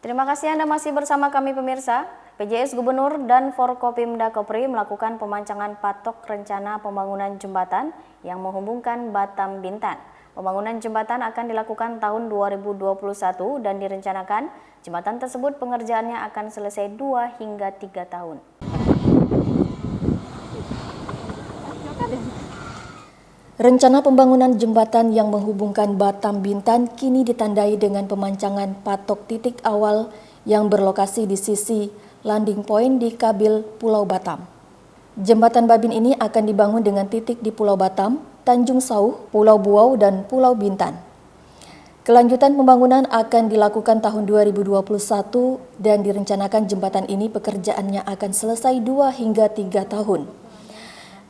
Terima kasih Anda masih bersama kami pemirsa. PJS Gubernur dan Forkopimda Kepri melakukan pemancangan patok rencana pembangunan jembatan yang menghubungkan Batam Bintan. Pembangunan jembatan akan dilakukan tahun 2021 dan direncanakan jembatan tersebut pengerjaannya akan selesai 2 hingga 3 tahun. Rencana pembangunan jembatan yang menghubungkan Batam Bintan kini ditandai dengan pemancangan patok titik awal yang berlokasi di sisi landing point di Kabil Pulau Batam. Jembatan Babin ini akan dibangun dengan titik di Pulau Batam, Tanjung Sauh, Pulau Buau, dan Pulau Bintan. Kelanjutan pembangunan akan dilakukan tahun 2021 dan direncanakan jembatan ini pekerjaannya akan selesai 2 hingga 3 tahun.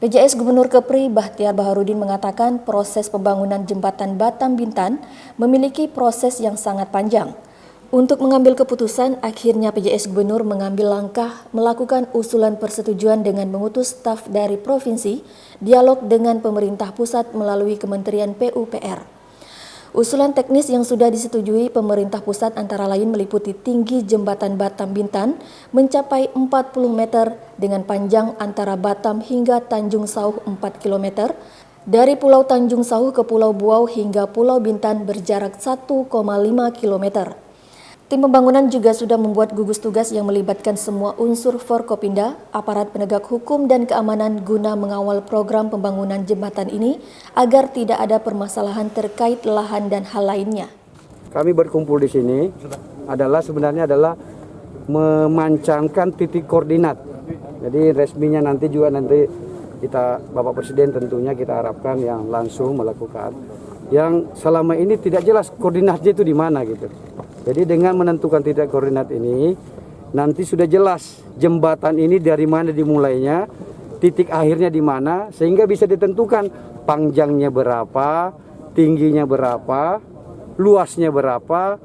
PJS Gubernur Kepri Bahtiar Baharudin mengatakan proses pembangunan jembatan Batam Bintan memiliki proses yang sangat panjang. Untuk mengambil keputusan, akhirnya PJS Gubernur mengambil langkah melakukan usulan persetujuan dengan mengutus staf dari provinsi, dialog dengan pemerintah pusat melalui Kementerian PUPR. Usulan teknis yang sudah disetujui pemerintah pusat antara lain meliputi tinggi jembatan Batam Bintan mencapai 40 meter dengan panjang antara Batam hingga Tanjung Sauh 4 km, dari Pulau Tanjung Sauh ke Pulau Buau hingga Pulau Bintan berjarak 1,5 km. Tim pembangunan juga sudah membuat gugus tugas yang melibatkan semua unsur Forkopimda, aparat penegak hukum dan keamanan guna mengawal program pembangunan jembatan ini agar tidak ada permasalahan terkait lahan dan hal lainnya. Kami berkumpul di sini sebenarnya adalah memancangkan titik koordinat. Jadi resminya nanti kita Bapak Presiden tentunya kita harapkan yang langsung melakukan. Yang selama ini tidak jelas koordinatnya itu di mana gitu. Jadi dengan menentukan titik koordinat ini, nanti sudah jelas jembatan ini dari mana dimulainya, titik akhirnya di mana, sehingga bisa ditentukan panjangnya berapa, tingginya berapa, luasnya berapa,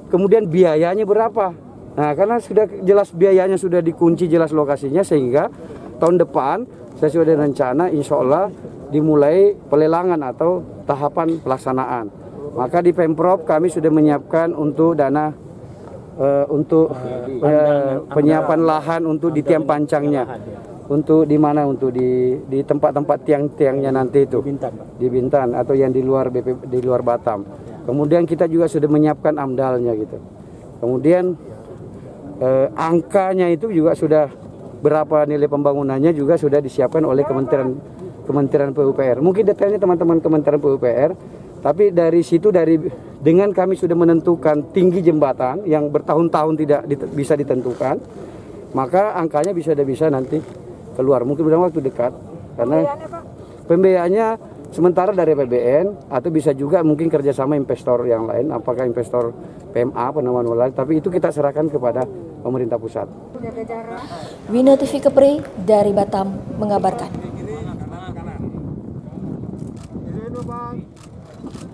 kemudian biayanya berapa. Nah, karena sudah jelas biayanya sudah dikunci jelas lokasinya, sehingga tahun depan saya sudah rencana insya Allah dimulai pelelangan atau tahapan pelaksanaan. Maka di Pemprov kami sudah menyiapkan untuk dana penyiapan lahan untuk di tiang pancangnya. Untuk di mana? Untuk di tempat-tempat tiang-tiangnya nanti itu. Di Bintan atau yang di luar Batam. Kemudian kita juga sudah menyiapkan amdalnya gitu. Kemudian angkanya itu juga sudah berapa nilai pembangunannya juga sudah disiapkan oleh Kementerian PUPR. Mungkin detailnya teman-teman Kementerian PUPR. Tapi dari situ dengan kami sudah menentukan tinggi jembatan yang bertahun-tahun tidak bisa ditentukan, maka angkanya bisa nanti keluar. Mungkin dalam waktu dekat, karena pembiayaannya sementara dari APBN atau bisa juga mungkin kerjasama investor yang lain, apakah investor PMA penanaman modal, tapi itu kita serahkan kepada pemerintah pusat. Wino TV Kepri dari Batam mengabarkan.